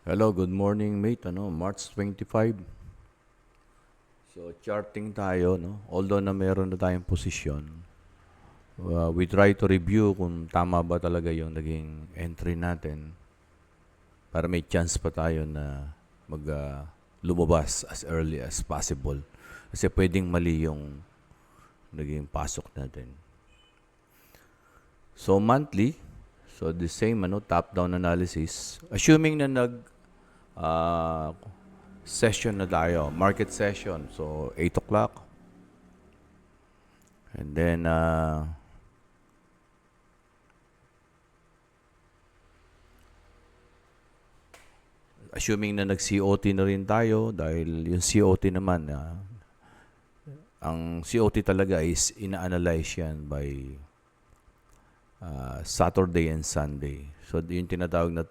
Hello, good morning mate. March 25. So charting tayo, no? Although na meron na tayong posisyon, we try to review kung tama ba talaga yung naging entry natin para may chance pa tayo na lumabas as early as possible. Kasi pwedeng mali yung naging pasok natin. So monthly, so the same top-down analysis. Assuming na uh, session na tayo, market session. So 8 o'clock. And then assuming na nag-COT na rin tayo dahil yung COT naman ang COT talaga is ina-analyze yan by Saturday and Sunday. So yung tinatawag na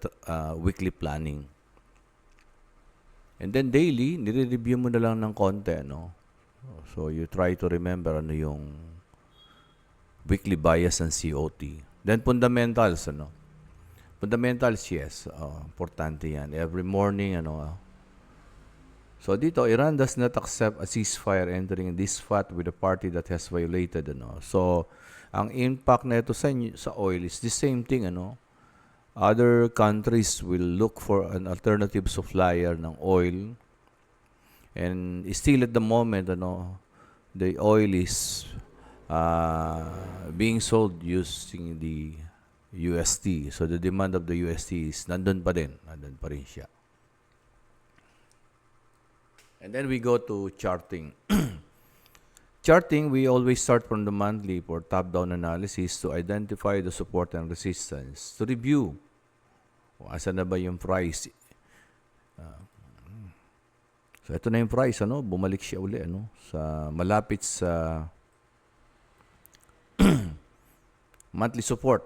weekly planning. And then daily, nire-review mo na lang ng konti, no? So you try to remember ano yung weekly bias ng COT. Then fundamentals, Fundamentals, yes. Importante yan. Every morning, So dito, Iran does not accept a ceasefire entering this fight with a party that has violated, So, ang impact na ito sa oil is the same thing, Other countries will look for an alternative supplier ng oil. And still at the moment, the oil is being sold using the USD. So the demand of the USD is nandun pa rin siya. And then we go to charting. Charting, we always start from the monthly for top-down analysis to identify the support and resistance. To review, asan na ba yung price? So ito na yung price, bumalik siya uli, sa malapit sa monthly support.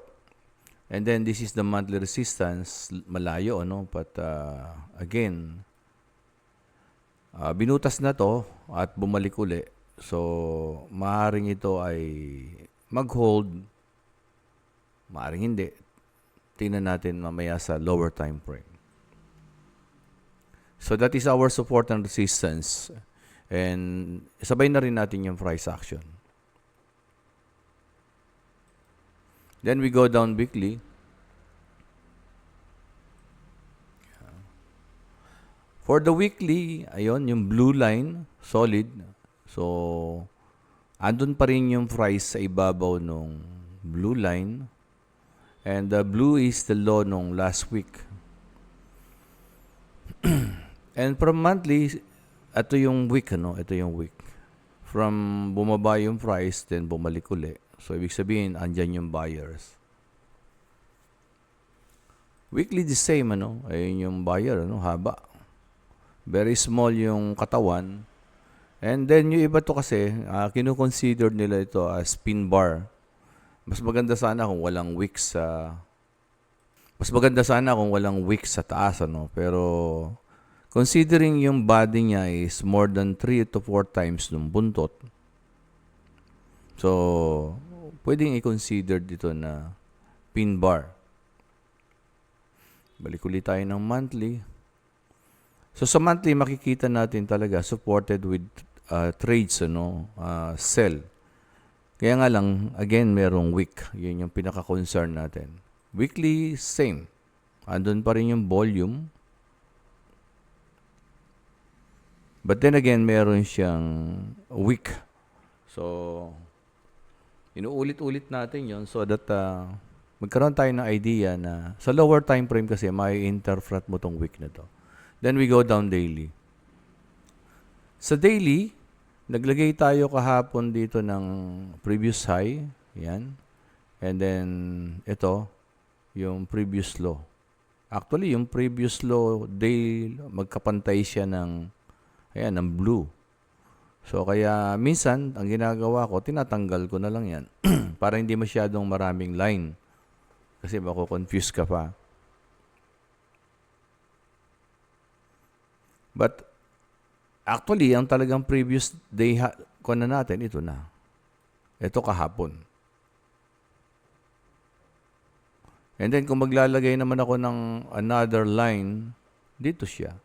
And then this is the monthly resistance, malayo, But again, binutas na to at bumalik uli. So, maaaring ito ay mag-hold, maaaring hindi. Tingnan natin mamaya sa lower time frame. So, that is our support and resistance. And sabay na rin natin yung price action. Then we go down weekly. For the weekly, ayun, yung blue line, solid. So, andun pa rin yung price sa ibabaw nung blue line. And the blue is the low nung last week. And from monthly, ito yung week, Ito yung week. From bumaba yung price, then bumalik uli. So, ibig sabihin, andyan yung buyers. Weekly the same, Ayun yung buyer, haba. Very small yung katawan. And then, yung iba to kasi, kinukonsider nila ito as pin bar. Mas maganda sana kung walang wick sa... taas, Pero, considering yung body niya is more than 3 to 4 times nung buntot, so, pwedeng i-consider dito na pin bar. Balik ulit tayo ng monthly. So, sa monthly, makikita natin talaga supported with trades, sell. Kaya nga lang, again, merong week. Yun yung pinaka-concern natin. Weekly, same. Andun pa rin yung volume. But then again, meron siyang week. So, inuulit-ulit natin yon so that magkaroon tayo ng idea na sa lower time frame kasi may interpret mo tong week na to. Then we go down daily. Sa daily, naglagay tayo kahapon dito ng previous high. Yan. And then, ito, yung previous low. Actually, yung previous low, magkapantay siya ng blue. So, kaya minsan, ang ginagawa ko, tinatanggal ko na lang yan. Para hindi masyadong maraming line. Kasi mako-confuse ka pa. But, actually, ang talagang previous day ko na natin, ito na. Ito kahapon. And then, kung maglalagay naman ako ng another line, Dito siya.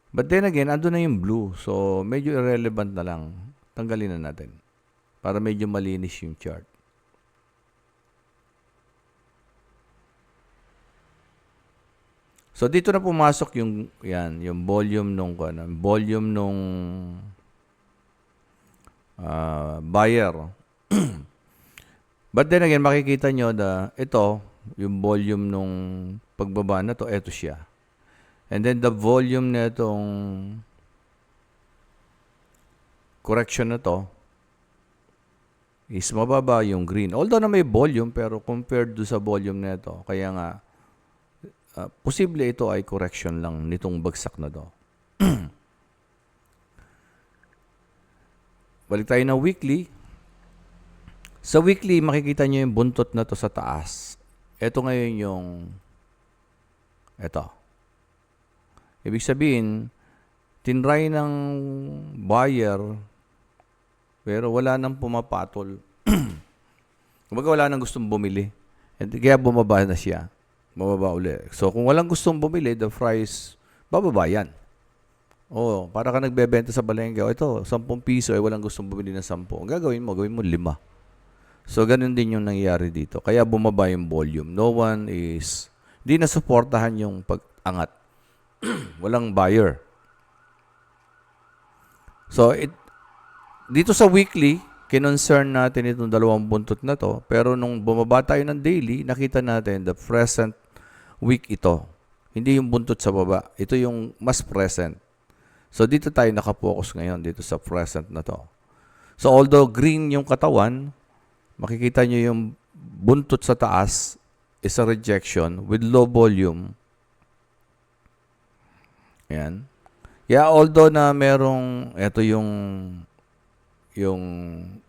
But then again, ando na yung blue. So, medyo irrelevant na lang. Tanggalin na natin. Para medyo malinis yung chart. So, dito na pumasok yung, yan, yung volume nung buyer. But then again, makikita nyo na ito, yung volume nung pagbaba na to, ito siya. And then the volume na itong correction na to is mababa yung green. Although na may volume, pero compared do sa volume na ito, kaya nga, posible ito ay correction lang nitong bagsak na to. Balik tayo na weekly. Sa weekly, makikita nyo yung buntot na to sa taas. Ito ngayon yung ito. Ibig sabihin, tinry ng buyer, pero wala nang pumapatol. Kumbaga wala nang gustong bumili. And kaya bumaba na siya. Mababa ulit. So, kung walang gustong bumili, the price, bababa yan. O, para ka nagbebenta sa balengke, ito, 10 piso, walang gustong bumili ng 10. Ang gagawin mo 5. So, ganun din yung nangyayari dito. Kaya bumaba yung volume. No one is, di nasuportahan yung pag-angat. Walang buyer. So, dito sa weekly, kinonsern natin itong dalawang buntot na to. Pero nung bumaba tayo ng daily, nakita natin the present week ito. Hindi yung buntot sa baba. Ito yung mas present. So, dito tayo nakapokus ngayon dito sa present na to. So, although green yung katawan, makikita nyo yung buntot sa taas is a rejection with low volume. Ayan. Yeah, although na merong, ito yung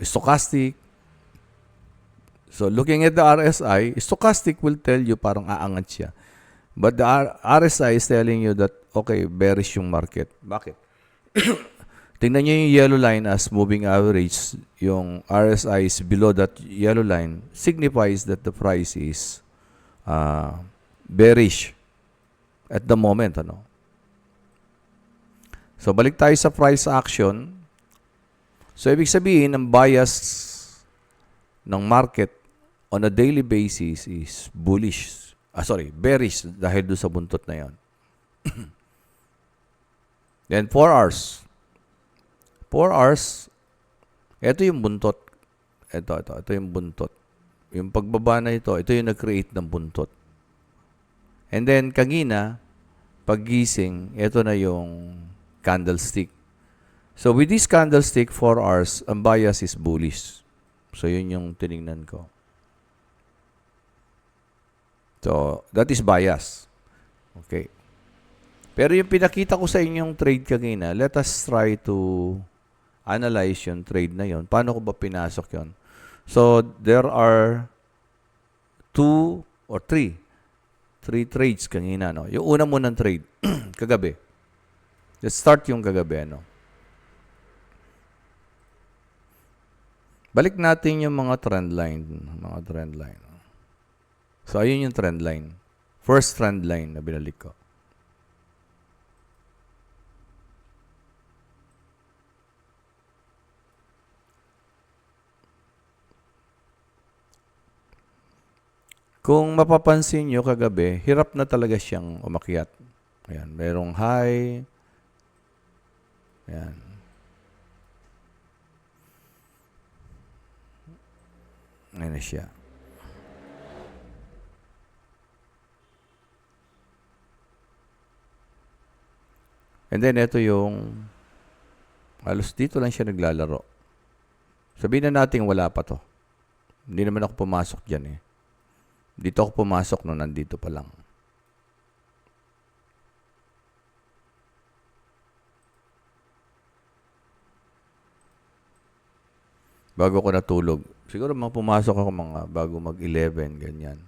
stochastic. So, looking at the RSI, stochastic will tell you parang aangat siya. But the RSI is telling you that, okay, bearish yung market. Bakit? Tingnan nyo yung yellow line as moving average. Yung RSI is below that yellow line. Signifies that the price is bearish at the moment. Ano? So, balik tayo sa price action. So, ibig sabihin, ang bias ng market on a daily basis is bullish. Bearish dahil doon sa buntot na yon. Then, 4 hours. 4 hours, ito yung buntot. Ito yung buntot. Yung pagbaba na ito yung nag-create ng buntot. And then, kanina, paggising, ito na yung candlestick. So, with this candlestick, 4 hours, ang bias is bullish. So, yun yung tinignan ko. So, that is bias. Okay. Pero yung pinakita ko sa inyong trade kanina, let us try to analyze yung trade na yon. Paano ko ba pinasok yon? So, there are 2 or 3 trades kanina. No? Yung una mo ng trade, kagabi. Let's start yung kagabi. No? Balik natin yung mga trend line. So, ayun yung trend line. First trend line na binalik ko. Kung mapapansin nyo kagabi, hirap na talaga siyang umakyat. Ayan, merong high. Ayan. Ayan na siya. And then, ito yung halos dito lang siya naglalaro. Sabihin na natin wala pa to. Hindi naman ako pumasok dyan eh. Dito ako pumasok nung nandito pa lang. Bago ko natulog. Siguro pumasok ako bago mag-11, ganyan.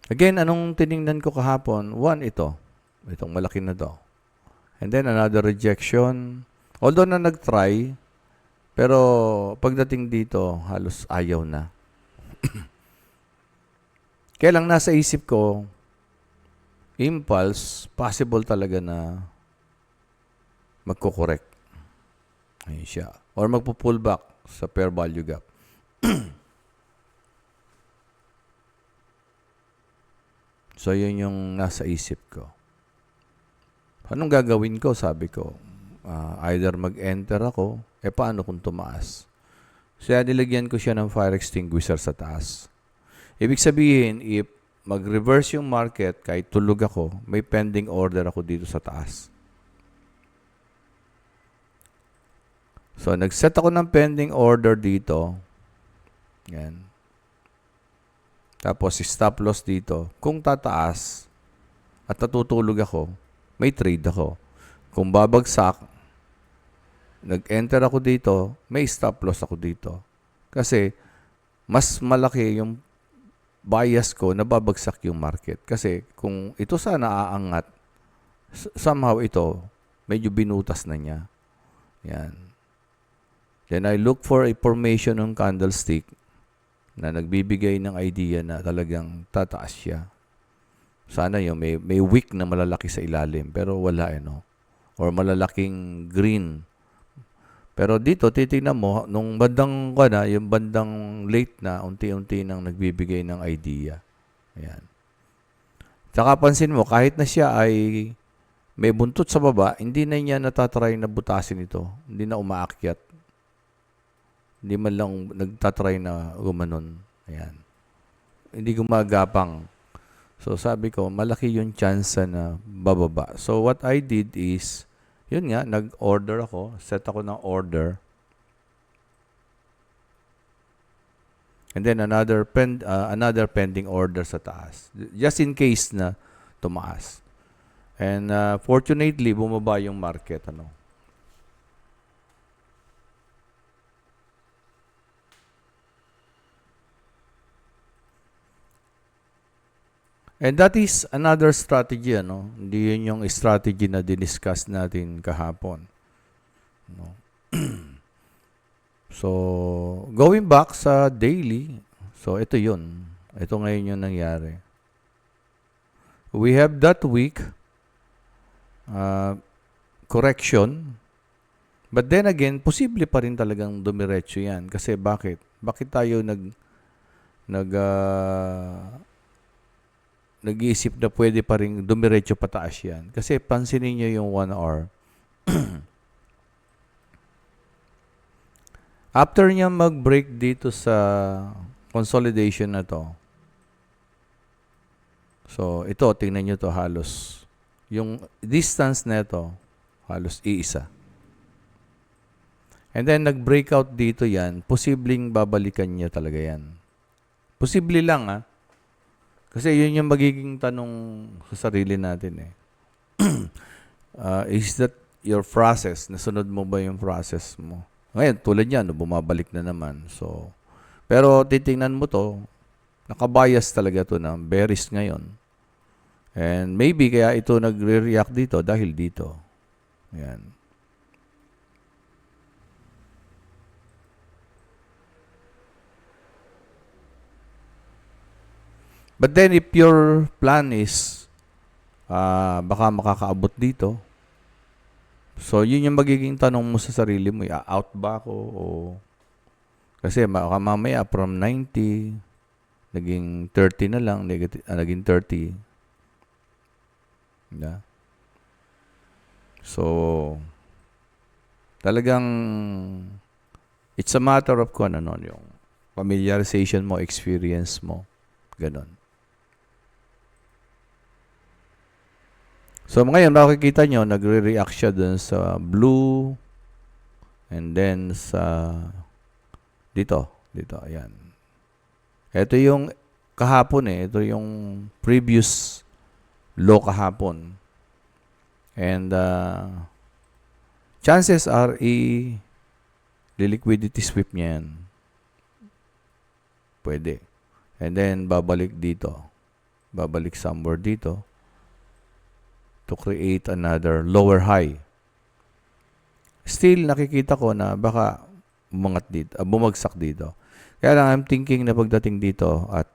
Again, anong tiningnan ko kahapon? One, ito. Itong malaki na to. And then another rejection. Although na nag-try, pero pagdating dito, halos ayaw na. Kaya lang nasa isip ko, impulse, possible talaga na magko-correct. Ayun siya. Or magpo-pull back sa fair value gap. So, yun yung nasa isip ko. Anong gagawin ko? Sabi ko, either mag-enter ako, paano kung tumaas? So, nilagyan ko siya ng fire extinguisher sa taas. Ibig sabihin, if mag-reverse yung market, kahit tulog ako, may pending order ako dito sa taas. So, nag-set ako ng pending order dito. Yan. Tapos, stop loss dito. Kung tataas at natutulog ako, may trade ako. Kung babagsak, nag-enter ako dito, may stop loss ako dito. Kasi, mas malaki yung bias ko na babagsak yung market. Kasi, kung ito sana aangat, somehow ito, medyo binutas na niya. Yan. Then, I look for a formation ng candlestick na nagbibigay ng idea na talagang tataas siya. Sana yung may wick na malalaki sa ilalim, pero wala or malalaking green. Pero dito, titignan mo, nung bandang yung bandang late na, unti-unti nang nagbibigay ng idea. Ayan. Tsaka pansin mo, kahit na siya ay may buntot sa baba, hindi na niya natatry na butasin ito. Hindi na umaakyat. Hindi man lang nagtatry na gumanon. Ayan. Hindi gumagapang. So, sabi ko, malaki yung chance na bababa. So, what I did is, yun nga, nag-order ako. Set ako ng order. And then, another pending order sa taas. Just in case na tumaas. And, fortunately, bumaba yung market. And that is another strategy, Hindi yun yung strategy na diniscuss natin kahapon. So, going back sa daily, so ito yun. Ito ngayon yung nangyari. We have that week, correction, but then again, posible pa rin talagang dumiretso yan. Kasi bakit? Bakit tayo nag-iisip na pwede pa rin dumiretso pataas yan? Kasi pansinin nyo yung 1 hour. After niya mag-break dito sa consolidation na to, so ito, tingnan nyo to halos. Yung distance na ito, halos iisa. And then nag-breakout dito yan, posibleng babalikan niya talaga yan. Posible lang Kasi yun yung magiging tanong sa sarili natin is that your process? Nasunod mo ba yung process mo? Ngayon, tulad yan, bumabalik na naman. So, pero titingnan mo to, nakabias talaga to na bearish ngayon. And maybe kaya ito nagre-react dito dahil dito. Ayan. But then if your plan is baka makakaabot dito, so yun yung magiging tanong mo sa sarili mo, out ba ako? Kasi mamaya from 90, naging 30 na lang, naging 30. Yeah. So, talagang it's a matter of yung familiarization mo, experience mo, ganon. So, ngayon, makikita nyo, nagre-react siya dun sa blue and then sa dito, ayan. Ito yung kahapon ito yung previous low kahapon. And chances are liquidity sweep niya yan. Pwede. And then, babalik dito. Babalik somewhere dito to create another lower high. Still, nakikita ko na baka bumagsak dito. Kaya lang, I'm thinking na pagdating dito at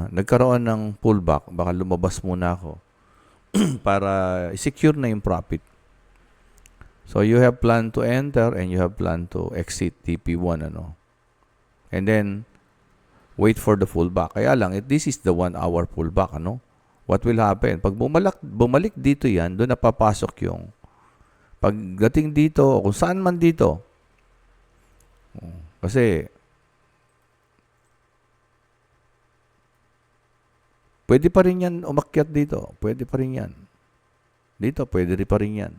nagkaroon ng pullback, baka lumabas muna ako para secure na yung profit. So, you have planned to enter and you have planned to exit TP1, ano. And then, wait for the pullback. Kaya lang, this is the 1 hour pullback, ano. What will happen? Pag bumalik dito yan, doon napapasok yung pagdating dito, o kung saan man dito. Kasi, pwede pa rin yan umakyat dito. Pwede pa rin yan. Dito, pwede rin pa rin yan.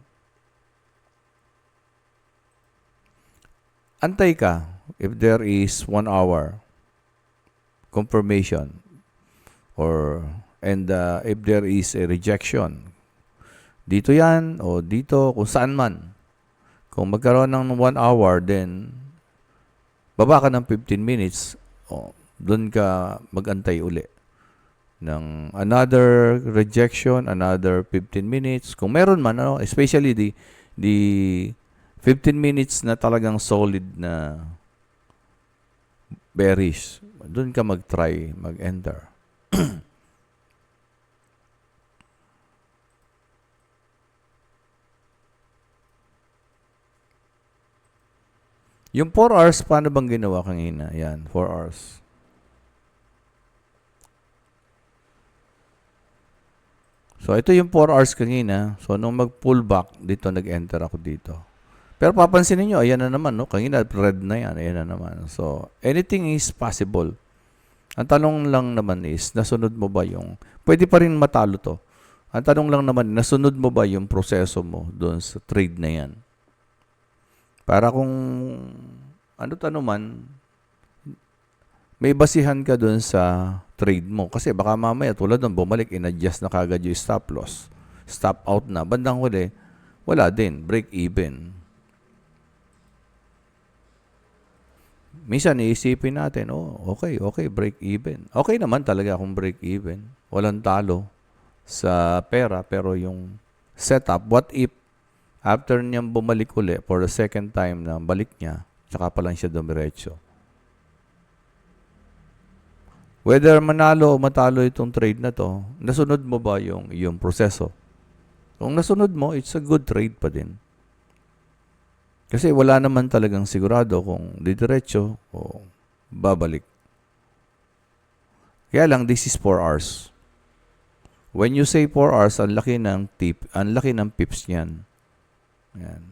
Antay ka if there is 1 hour confirmation and if there is a rejection. Dito yan o dito kung saan man. Kung magkaroon ng 1 hour, then baba ka ng 15 minutes, doon ka magantay uli ng another rejection, another 15 minutes. Kung meron man, especially the 15 minutes na talagang solid na bearish, doon ka mag-try, mag-enter. Yung 4 hours, paano bang ginawa kanina? Yan, 4 hours. So, ito yung 4 hours kanina. So, nung mag-pull back, dito nag-enter ako dito. Pero papansin niyo, ayan na naman, no? Kanina, red na yan. Ayan na naman. So, anything is possible. Ang tanong lang naman is, nasunod mo ba yung... Pwede pa rin matalo to. Ang tanong lang naman, nasunod mo ba yung proseso mo doon sa trade na yan? Para kung ano man, may basihan ka doon sa trade mo. Kasi baka mamaya, tulad doon, bumalik, in-adjust na kagad yung stop loss. Stop out na. Bandang huli, wala din. Break even. Minsan, iisipin natin, okay, break even. Okay naman talaga kung break even. Walang talo sa pera, pero yung setup, what if, after niyang bumalik uli for the second time na balik niya, tsaka pa lang siya dumiretso. Whether manalo o matalo itong trade na to, nasunod mo ba yung proseso? Kung nasunod mo, it's a good trade pa din. Kasi wala naman talagang sigurado kung didiretso o babalik. Kaya lang, this is 4 hours. When you say 4 hours, ang laki ng pips niyan. Yan.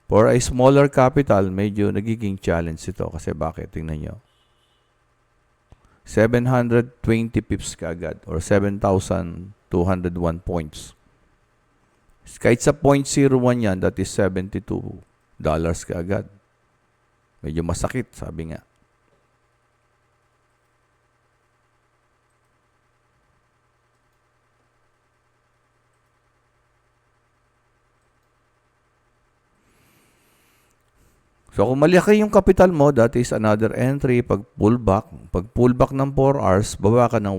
For a smaller capital, medyo nagiging challenge ito. Kasi bakit? Tingnan nyo. 720 pips kaagad or 7,201 points. Kahit sa 0.01 yan, that is $72 kaagad. Medyo masakit, sabi nga. So, kung malaki yung capital mo, that is another entry. Pag pullback ng 4 hours, baba ka ng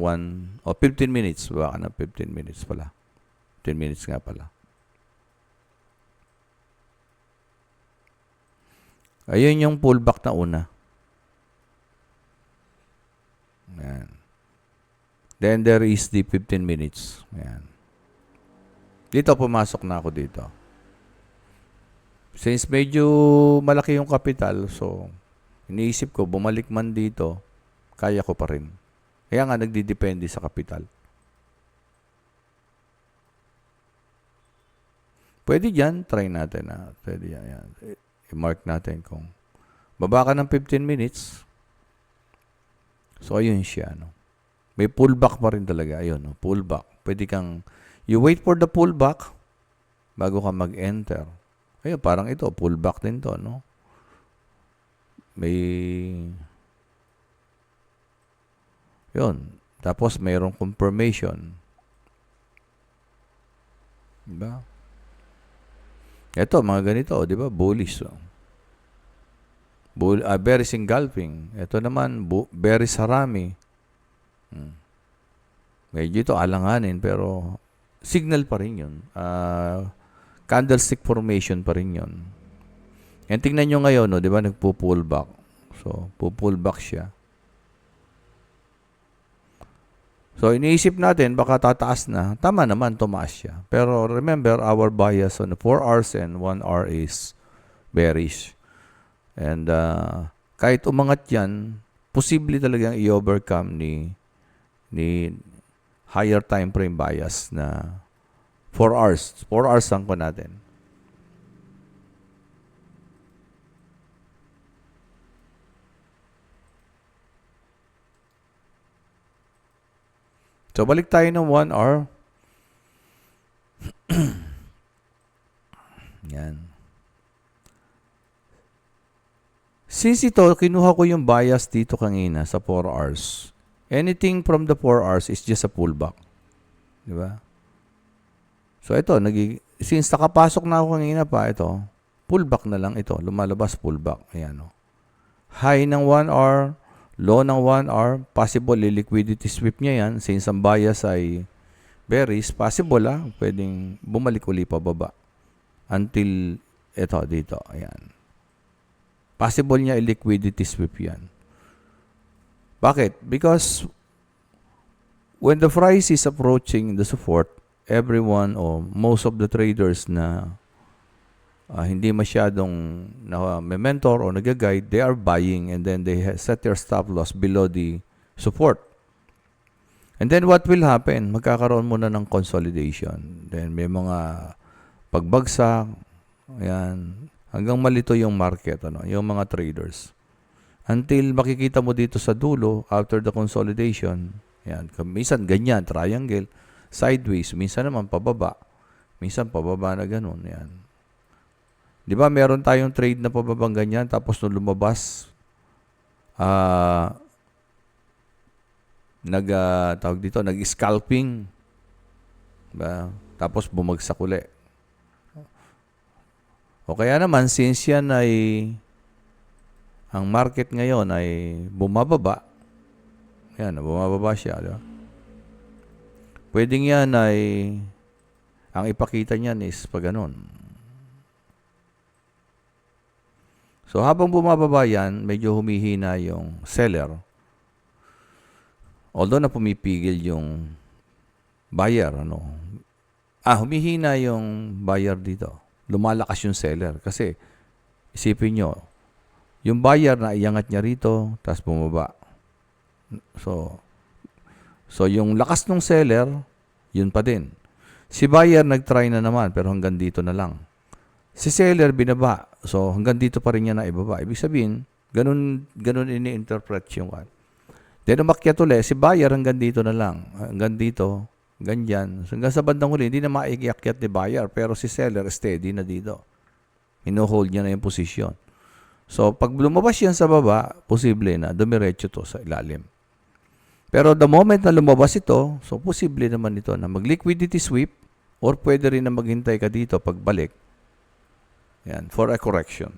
15 minutes. Baba ka ng 15 minutes pala. 10 minutes nga pala. Ayun yung pullback na una. Ayan. Then there is the 15 minutes. Ayan. Dito, pumasok na ako dito. Since medyo malaki yung capital, so iniisip ko, bumalik man dito, kaya ko pa rin. Kaya nga, nagdidepende sa capital. Pwede dyan, try natin. Pwede yan. I-mark natin kung baba ka ng 15 minutes. So, ayun siya. May pullback pa rin talaga. Ayun, pullback. Pwede kang, you wait for the pullback bago ka mag-enter. Ayun, parang ito, pullback din to, no? Yun. Tapos, mayroong confirmation. Diba? Ito, mga ganito, di ba? Bullish. Bearish engulfing. Ito naman, bearish harami. Medyo ito alanganin, pero signal pa rin yun. Candlestick formation pa rin yun. And tingnan nyo ngayon, no, di ba, nagpo-pullback. So, pullback siya. So, iniisip natin, baka tataas na. Tama naman, tumaas siya. Pero remember, our bias on the 4 hours and 1 hour is bearish. And kahit umangat yan, posible talagang i-overcome ni higher time frame bias na 4 hours. 4 hours lang ko natin. So, balik tayo ng 1 hour. Yan. Since ito, kinuha ko yung bias dito kanina sa 4 hours. Anything from the 4 hours is just a pullback. Di ba? So, ito, since nakapasok na ako kanina pa, ito, pullback na lang ito. Lumalabas, pullback. Ayan, o. High ng 1 hour, low ng 1 hour, possible liquidity sweep niya yan. Since ang bias ay bearish, possible pwedeng bumalik uli pababa. Until ito dito, ayan. Possible niya liquidity sweep yan. Bakit? Because when the price is approaching the support, everyone or most of the traders na hindi masyadong mentor o nag-guide, they are buying and then they set their stop loss below the support. And then what will happen? Magkakaroon muna ng consolidation. Then may mga pagbagsak, ayan, hanggang malito yung market, yung mga traders. Until makikita mo dito sa dulo, after the consolidation, ayan, minsan ganyan, triangle, sideways, minsan naman pababa, minsan pababa na ganun, ayan. Di ba meron tayong trade na pababang ganyan, tapos nung lumabas, nag-scalping, diba? Tapos bumagsak uli. O kaya naman, since yan ay, ang market ngayon ay bumababa, yan, bumababa siya, diba? Pwedeng yan ay, ang ipakita niyan is pag ganun. So, habang bumababa yan, medyo humihina yung seller. Although na pumipigil yung buyer, humihina yung buyer dito. Lumalakas yung seller. Kasi, isipin nyo, yung buyer na iangat niya rito, tapos bumaba. So yung lakas ng seller, yun pa din. Si buyer nag-try na naman, pero hanggang dito na lang. Si seller binaba, so hanggang dito pa rin niya na ibaba. Ibig sabihin, ganun ini-interpret yung kan. Then umakyat ulit, si buyer hanggang dito na lang. Hanggang dito, ganyan. So, hanggang sa bandang huli, hindi na maikiakyat ni buyer, pero si seller steady na dito. Hino-hold niya na yung posisyon. So, pag lumabas yan sa baba, posible na dumiretso to sa ilalim. Pero the moment na lumabas ito, so posible naman ito na mag-liquidity sweep or pwede rin na maghintay ka dito pagbalik. Yan, for a correction.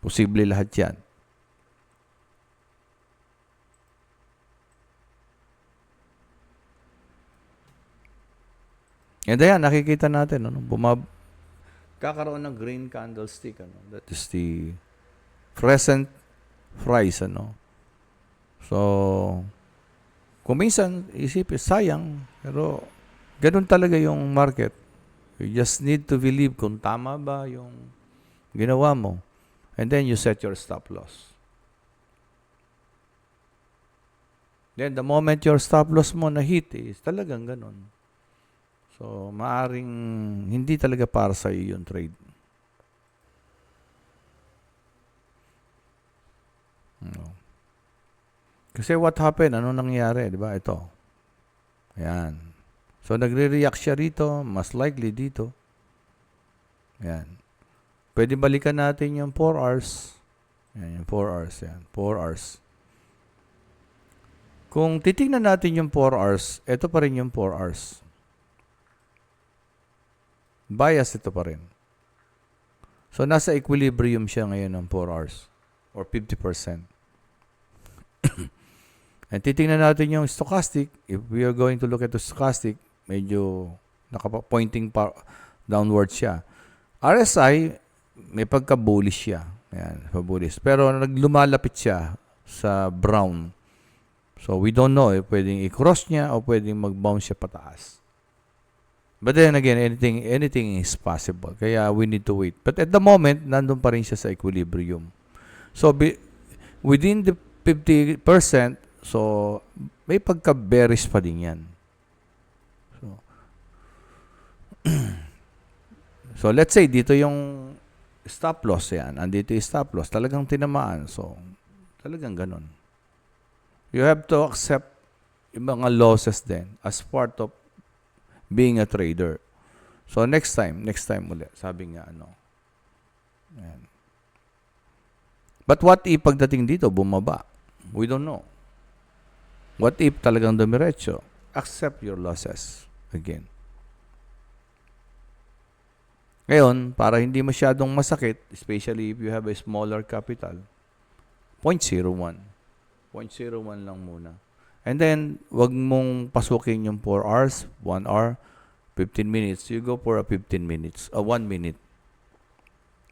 Posible lahat yan. And ayan, nakikita natin, kakaroon ng green candlestick, that is the present price, So, kung minsan, isipin, sayang, pero ganun talaga yung market. You just need to believe kung tama ba yung ginawa mo. And then you set your stop loss. Then, the moment your stop loss mo na-hit, is talagang ganun. So, maaring hindi talaga para sa iyo yung trade. No. Kasi what happened? Ano nangyari? Diba? Ito. Ayan. So, nagre-react siya rito. Mas likely dito. Ayan. Pwede balikan natin yung 4 hours. Ayan, yung 4 hours. Ayan. 4 hours. Kung titingnan natin yung 4 hours, ito pa rin yung 4 hours. Bias ito pa rin. So, nasa equilibrium siya ngayon ng 4 hours or 50%. And titingnan natin yung stochastic. If we are going to look at the stochastic, medyo pointing downward siya. RSI, may pagka-bullish siya. Ayan, bullish. Pero naglumalapit siya sa brown. So, we don't know if pwedeng i-cross niya o pwedeng mag-bounce siya pataas. But then again, anything is possible. Kaya we need to wait. But at the moment, nandun pa rin siya sa equilibrium. So, within the 50%, so, may pagka-bearish pa din yan. So, let's say, dito yung stop loss yan. Andito yung stop loss. Talagang tinamaan. So, talagang ganun. You have to accept yung mga losses din as part of being a trader. So, next time ulit. Sabi nga, Ayan. But what if pagdating dito, bumaba? We don't know. What if talagang dumiretso? Accept your losses again. Ngayon, para hindi masyadong masakit, especially if you have a smaller capital, 0.01. 0.01 lang muna. And then, wag mong pasukin yung 4 hours, 1 hour, 15 minutes. You go for a 15 minutes, 1 minute.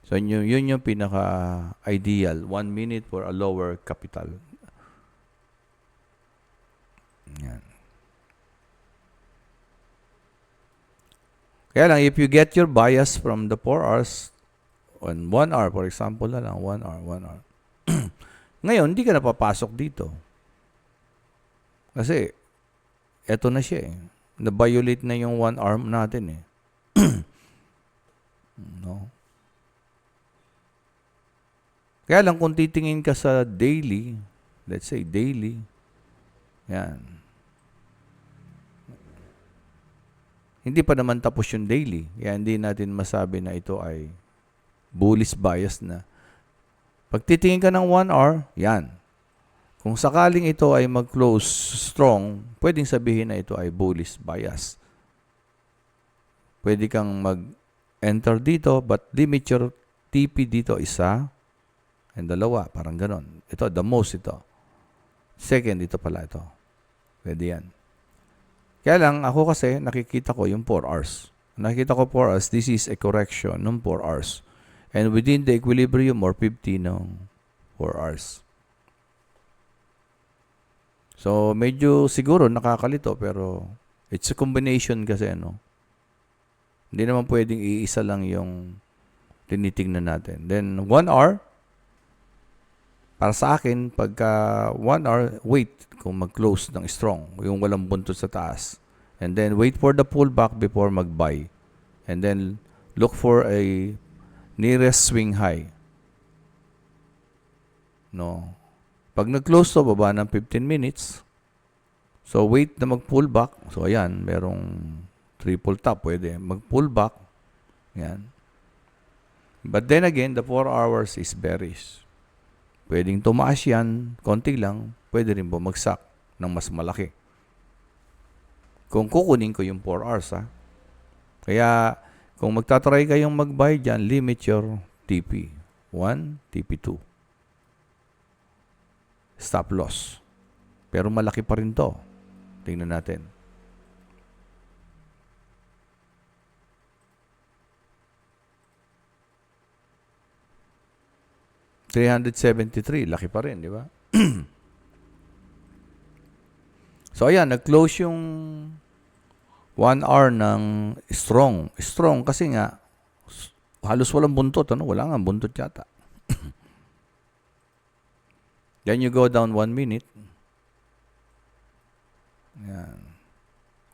So, yun yung pinaka-ideal. 1 minute for a lower capital. Yan. Kaya lang, if you get your bias from the 4 hours, on 1 hour, for example na lang, 1 hour. Ngayon, hindi ka napapasok dito. Kasi, eto na siya eh. Na-violate na yung 1 hour natin eh. No? Kaya lang, kung titingin ka sa daily, let's say daily, yan. Hindi pa naman tapos yung daily. Kaya hindi natin masabi na ito ay bullish bias na. Pag titingin ka ng 1 hour, yan. Kung sakaling ito ay mag-close strong, pwedeng sabihin na ito ay bullish bias. Pwede kang mag-enter dito, but limit your TP dito isa, and dalawa, parang ganon. Ito, the most ito. Second, ito pala ito. Pwede yan. Kaya lang, ako kasi, nakikita ko yung 4 hours. Nakikita ko 4 hours, this is a correction ng 4 hours. And within the equilibrium or 50 ng 4 hours. So, medyo siguro nakakalito, pero it's a combination kasi, Hindi naman pwedeng iisa lang yung tinitingnan natin. Then, 1 hour, para sa akin, pagka 1 hour, wait kung mag-close ng strong, yung walang buntot sa taas. And then, wait for the pullback before mag-buy. And then, look for a nearest swing high. No. Pag nag-close to, baba ng 15 minutes, so wait na mag-pullback. So, ayan, merong triple top, pwede. Mag-pullback, yan. But then again, the 4 hours is bearish. Pwedeng tumaas yan, konti lang, pwede rin bumagsak ng mas malaki. Kung kukunin ko yung 4 hours, ha. Kaya, kung magtatry kayong mag-buy dyan, limit your TP. 1, TP2. Stop loss. Pero malaki pa rin to. Tingnan natin. $373, laki pa rin, di ba? So, ayan, nag-close yung 1 hour ng strong. Strong kasi nga, halos walang buntot, Wala nga buntot yata. Then you go down 1 minute. Ayan.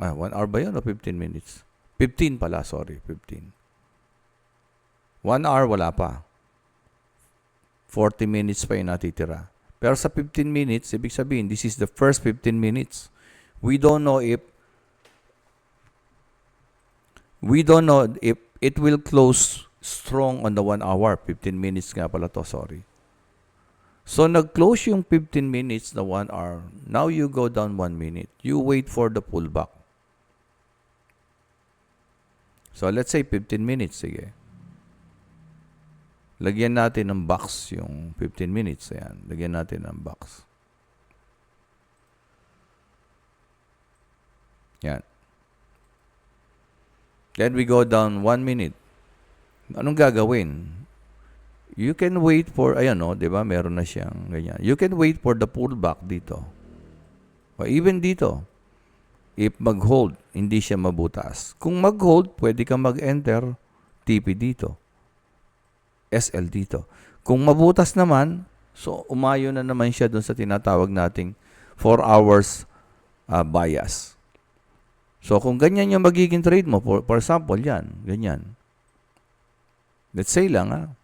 1 hour ba yun o 15 minutes? 15 pala, sorry, 15. 1 hour, wala pa. 40 minutes pa yung natitira. Pero sa 15 minutes, ibig sabihin, this is the first 15 minutes. We don't know if it will close strong on the 1 hour. 15 minutes nga pala to, sorry. So, nag-close yung 15 minutes na 1 hour. Now, you go down 1 minute. You wait for the pullback. So, let's say 15 minutes, sige. Lagyan natin ng box yung 15 minutes. Ayan. Lagyan natin ng box. Yan. Then we go down 1 minute. Anong gagawin? You can wait for, ayan o, di ba? Meron na siyang ganyan. You can wait for the pullback dito. O even dito, if mag-hold, hindi siya mabutas. Kung mag-hold, pwede kang mag-enter TP dito. SL dito. Kung mabutas naman, so umayo na naman siya dun sa tinatawag nating 4 hours bias. So kung ganyan yung magiging trade mo, for example, yan, ganyan. Let's say lang,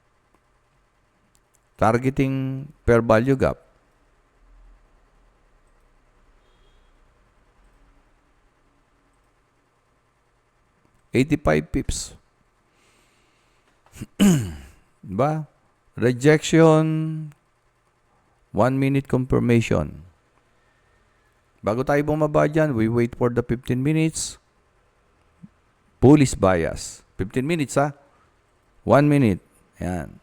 targeting per value gap. $85 pips. Diba? Rejection, 1 minute confirmation. Bago tayo bumaba dyan, we wait for the 15 minutes. Bullish bias. 15 minutes 1 minute. Yan.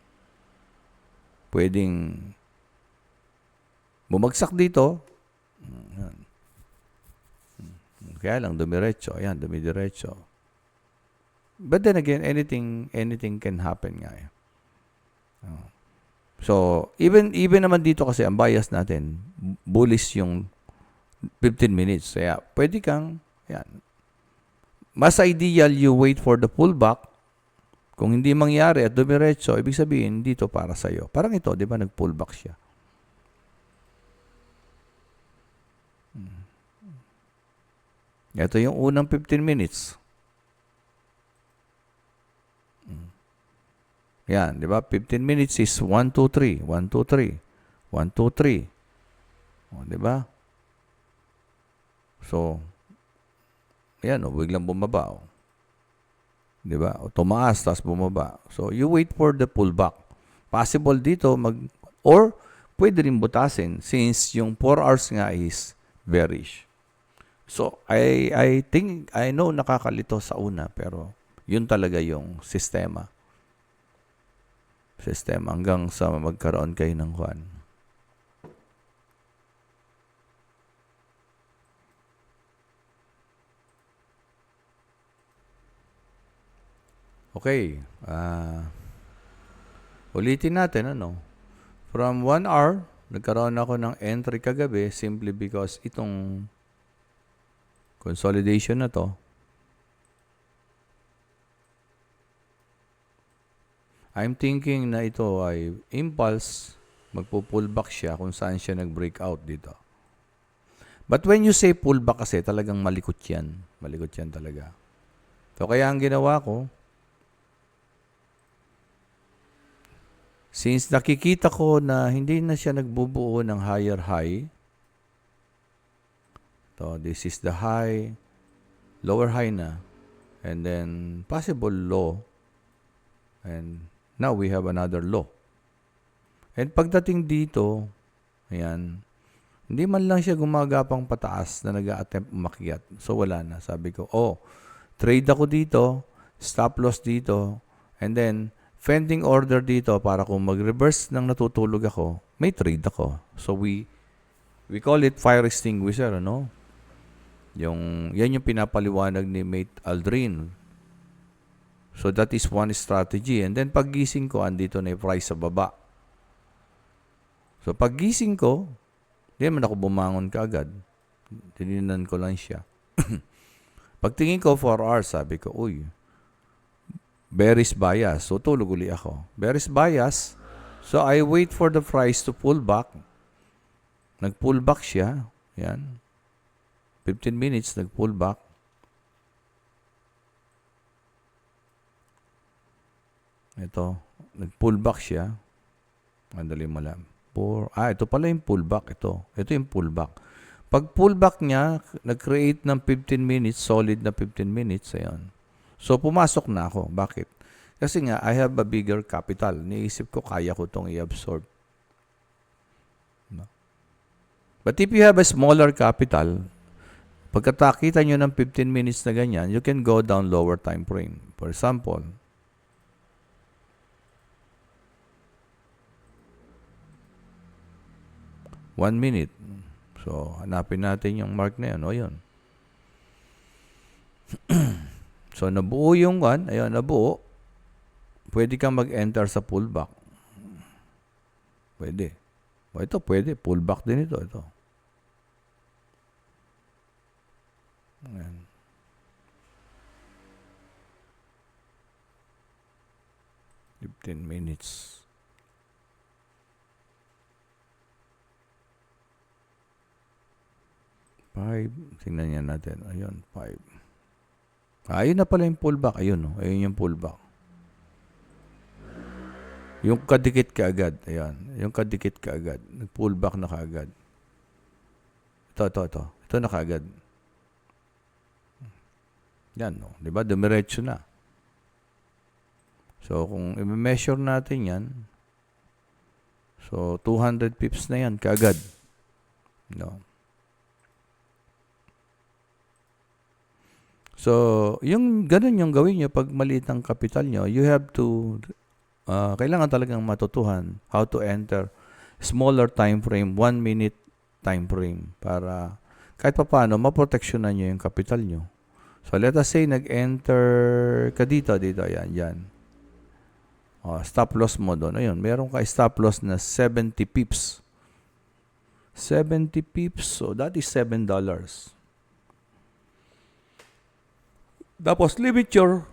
Pwedeng bumagsak dito. Yan. Kaya lang, dumiretso. Ayan, dumidiretso. But then again, anything can happen nga. So, even naman dito kasi, ang bias natin, bullish yung 15 minutes. Kaya, pwede kang, yan. Mas ideal, you wait for the pullback. Kung hindi mangyari at dumiretso, ibig sabihin, dito para sa'yo. Parang ito, di ba, nag-pullback siya. Ito yung unang 15 minutes. Yan, di ba? 15 minutes is 1, 2, 3. 1, 2, 3. 1, 2, 3. O, di ba? So, yan, biglang bumaba. Di ba? O, tumaas, tapos bumaba. So, you wait for the pullback. Possible dito, or pwede rin butasin since yung 4 hours nga is bearish. So, I think, I know nakakalito sa una, pero yun talaga yung sistema. Hanggang sa magkaroon kayo ng kwan. Okay. Ulitin natin, From 1 hour, nagkaroon ako ng entry kagabi simply because itong consolidation na to, I'm thinking na ito ay impulse, magpo-pullback siya kung saan siya nag-breakout dito. But when you say pullback kasi, talagang malikot yan. Malikot yan talaga. So, kaya ang ginawa ko, since nakikita ko na hindi na siya nagbubuo ng higher high, so this is the high, lower high na, and then possible low, and now we have another low. And pagdating dito, ayan, hindi man lang siya gumagapang pataas na nag-a-attempt umakyat. So wala na. Sabi ko, trade ako dito, stop loss dito, and then pending order dito para kung mag-reverse ng natutulog ako, may trade ako. So we call it fire extinguisher, Yan yung pinapaliwanag ni Mate Aldrin. So that is one strategy. And then paggising ko, andito na yung price sa baba. So paggising ko, hindi man ako bumangon kaagad. Tininan ko lang siya. Pagtingin ko 4 hours, sabi ko, bearish bias. So tulog uli ako. Bearish bias. So I wait for the price to pull back. Nag-pull back siya. Yan. 15 minutes, nag-pull back. Ito, nag-pullback siya. Madali malam. Ito pala yung pullback. Ito yung pullback. Pag pullback niya, nag-create ng 15 minutes, solid na 15 minutes. Ayan. So, pumasok na ako. Bakit? Kasi nga, I have a bigger capital. Niisip ko, kaya ko itong i-absorb. But if you have a smaller capital, pagkatakita nyo ng 15 minutes na ganyan, you can go down lower time frame. For example, 1 minute. So, hanapin natin yung mark na yun. Yun. So, nabuo yung 1. Ayun, nabuo. Pwede kang mag-enter sa pullback. Pwede. O ito, pwede. Pullback din ito. Ito. Ayan. Fifteen minutes. Five. Tingnan niya natin. Ayun, 5. Ayun na pala yung pullback. Ayun, no? Ayun yung pullback. Yung kadikit kaagad. Ayan. Yung kadikit kaagad. Nag-pullback na kaagad. Ito. Ito na kaagad. Yan, no? Diba? Dumiretso na. So, kung i-measure natin yan, so, 200 pips na yan kaagad. No? So, yung ganun yung gawin nyo pag maliit ang kapital nyo, you have to, kailangan talagang matutuhan how to enter smaller time frame, 1 minute time frame para kahit pa paano, maproteksyonan nyo yung kapital nyo. So, let us say, nag-enter ka dito, yan. Stop loss mo doon. Ayun, meron ka stop loss na 70 pips. 70 pips, so that is $7. Tapos, limit your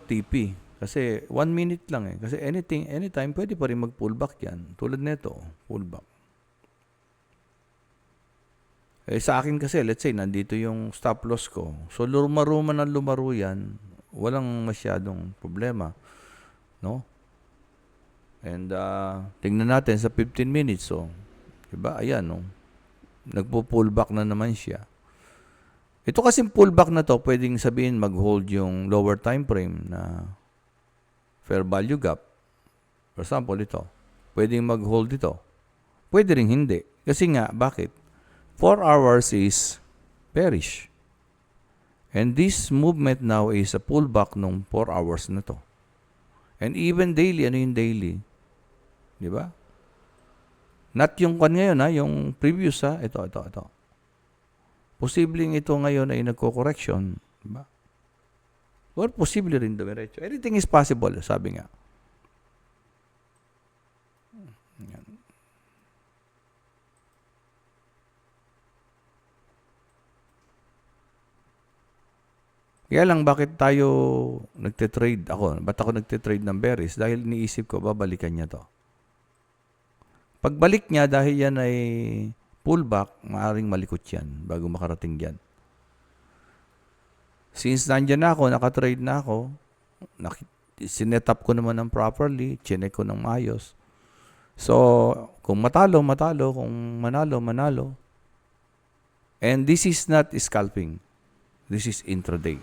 TP. Kasi 1 minute lang eh. Kasi anytime, pwede pa rin mag-pullback yan. Tulad nito, pullback. Sa akin kasi, let's say, nandito yung stop loss ko. So, lumaro yan, walang masyadong problema. No? And, tingnan natin sa 15 minutes. So, diba? Ayan, no? Nagpo-pullback na naman siya. Ito kasing pullback na to, pwedeng sabihin mag-hold yung lower time frame na fair value gap. For example, ito. Pwedeng mag-hold ito. Pwede rin hindi. Kasi nga, bakit? 4 hours is bearish. And this movement now is a pullback nung 4 hours na to. And even daily, ano yung daily? Di ba? Not yung ngayon, yung previous, ito. Posibleng ito ngayon ay nagko-correction. Diba? Or posible rin dumiretso. Anything is possible, sabi nga. Yan. Kaya lang, bakit tayo nagte-trade? Ba't ako nagte-trade ng bearish? Dahil niisip ko, babalikan niya to. Pagbalik niya, dahil yan ay pullback, maaaring malikot yan bago makarating yan. Since nandyan na ako, nakatrade na ako, sinet up ko naman ng properly, chinek ko ng maayos. So, kung matalo. Kung manalo. And this is not scalping. This is intraday.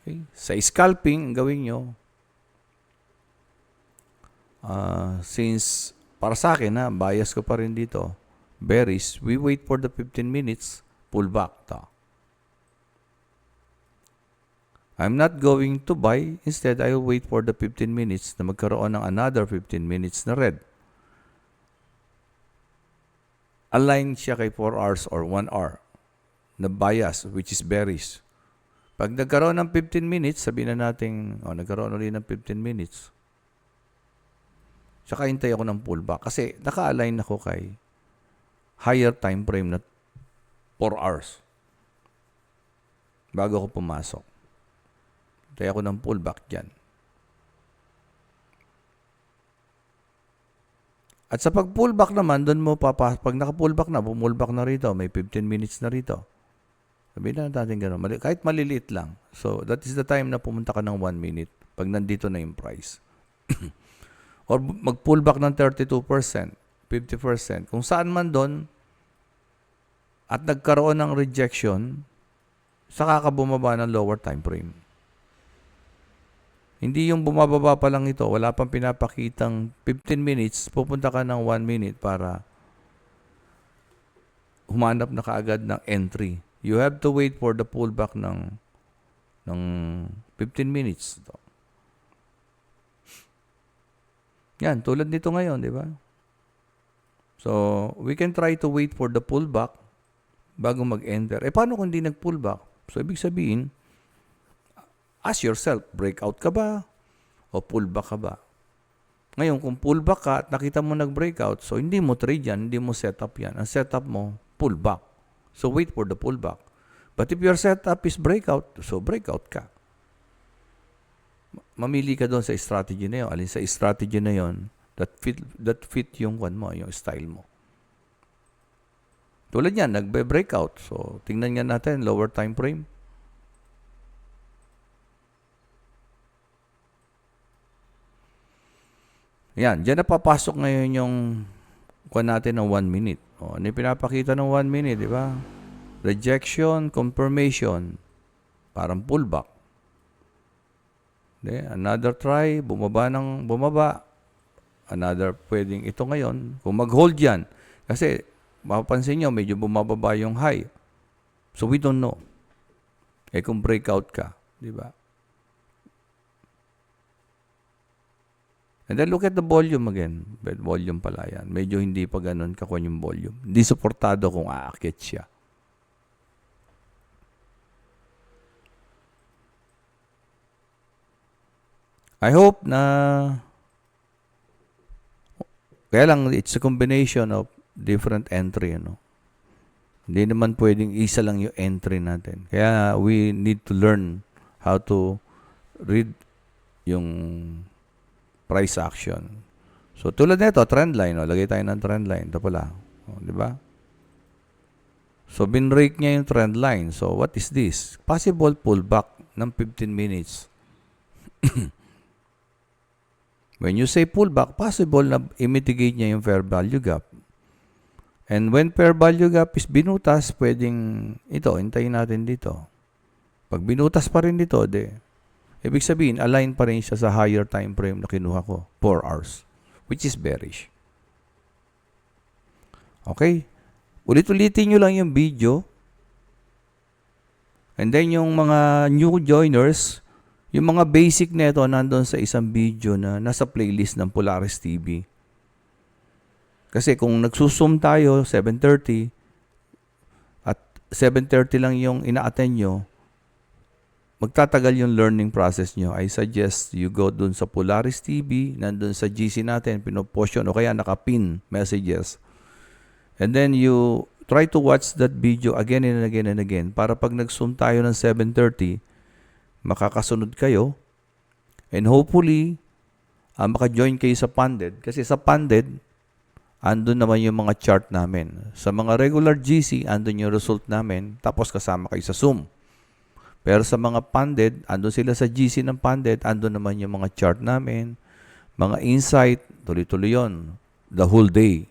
Okay. Sa scalping, gawin nyo, since para sa akin, bias ko pa rin dito, bearish, we wait for the 15 minutes, pull back. I'm not going to buy. Instead, I will wait for the 15 minutes na magkaroon ng another 15 minutes na red. Align siya kay 4 hours or 1 hour na bias, which is bearish. Pag nagkaroon ng 15 minutes, sabihin na natin, nagkaroon ulit ng 15 minutes, tsaka hintay ako ng pullback. Kasi naka-align ako kay higher time frame na 4 hours. Bago ako pumasok. Hintay ako ng pullback dyan. At sa pag-pullback naman, doon mo papasok. Pag naka-pullback na, pumulback na rito. May 15 minutes na rito. Sabihin na natin gano'n. Kahit maliliit lang. So, that is the time na pumunta ka ng 1 minute. Pag nandito na yung price. Or mag-pullback ng 32%, 50%. Kung saan man doon, at nagkaroon ng rejection, saka ka bumaba ng lower time frame. Hindi yung bumababa pa lang ito, wala pang pinapakitang 15 minutes, pupunta ka ng 1 minute para humanap na kaagad ng entry. You have to wait for the pullback ng 15 minutes. Yan, tulad nito ngayon, di ba? So, we can try to wait for the pullback bago mag-enter. Paano kung hindi nag-pullback? So, ibig sabihin, ask yourself, breakout ka ba o pullback ka ba? Ngayon, kung pullback ka at nakita mo nag-breakout, so hindi mo trade yan, hindi mo setup yan. Ang setup mo, pullback. So wait for the pullback. But if your setup is breakout, so breakout ka. Mamili ka doon sa strategy na yun. Alin sa strategy na yun, that fit yung yung style mo. Tulad yan, nagbe-breakout. So, tingnan nga natin, lower time frame. Yan, dyan na papasok ngayon yung natin ng 1 minute. O, ano yung pinapakita ng 1 minute, di ba? Rejection, confirmation, parang pullback. Another try, bumaba. Another, pwedeng ito ngayon. Kung mag-hold yan, kasi mapapansin nyo, medyo bumababa yung high. So we don't know. Kung breakout ka, di ba? And then look at the volume again. Volume pala yan. Medyo hindi pa ganun kakon yung volume. Hindi suportado kung aakit siya. I hope na kaya lang it's a combination of different entry, Hindi naman pwedeng isa lang yung entry natin. Kaya we need to learn how to read yung price action. So tulad nito, trend line, lagay tayo ng trend line. Ito pala, di ba? So binrake niya yung trend line. So what is this? Possible pullback ng 15 minutes. When you say pullback, possible na i-mitigate niya yung fair value gap. And when fair value gap is binutas, pwedeng hintayin natin dito. Pag binutas pa rin dito, ibig sabihin, align pa rin siya sa higher time frame na kinuha ko, 4 hours, which is bearish. Okay? Ulit-ulitin nyo lang yung video. And then yung mga new joiners, yung mga basic nito nandun sa isang video na nasa playlist ng Polaris TV. Kasi kung nagsusum tayo, 7:30, at 7:30 lang yung ina-attend nyo, magtatagal yung learning process nyo. I suggest you go dun sa Polaris TV, nandun sa GC natin, pinopost yun, o kaya nakapin messages. And then you try to watch that video again and again and again para pag nag-zoom tayo ng 7:30, makakasunod kayo. And hopefully, maka-join kayo sa Panded. Kasi sa Panded, andun naman yung mga chart namin. Sa mga regular GC, andun yung result namin, tapos kasama kayo sa Zoom. Pero sa mga Panded, andun sila sa GC ng Panded, andun naman yung mga chart namin, mga insight, tuloy-tuloy yun, the whole day.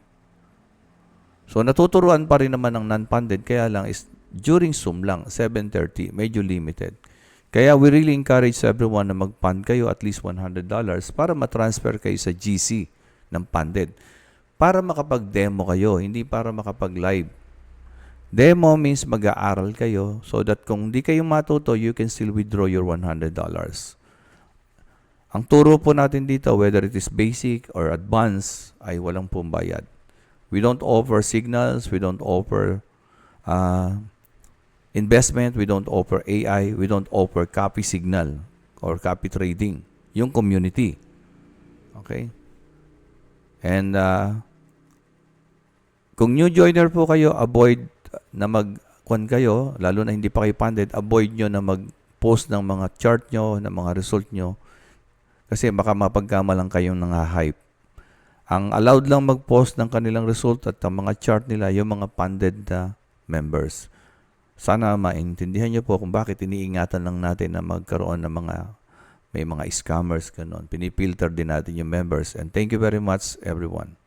So natuturuan pa rin naman ng non-Panded, kaya lang is during Zoom lang, 7:30, medyo limited. Kaya we really encourage everyone na mag-fund kayo at least $100 para ma-transfer kayo sa GC ng Panded. Para makapag-demo kayo, hindi para makapag-live. Demo means mag-aaral kayo so that kung di kayo matuto, you can still withdraw your $100. Ang turo po natin dito, whether it is basic or advanced, ay walang pumbayad. We don't offer signals, we don't offer investment, we don't offer AI, we don't offer copy signal or copy trading. Yung community. Okay? And kung new joiner po kayo, avoid na mag-kwan kayo, lalo na hindi pa kayo funded, avoid nyo na mag-post ng mga chart nyo, ng mga result nyo, kasi baka mapagkamalang kayong hype. Ang allowed lang mag-post ng kanilang result at ang mga chart nila, yung mga funded members. Sana maintindihan nyo po kung bakit iniingatan lang natin na magkaroon ng may mga scammers, ganun. Pinipilter din natin yung members. And thank you very much, everyone.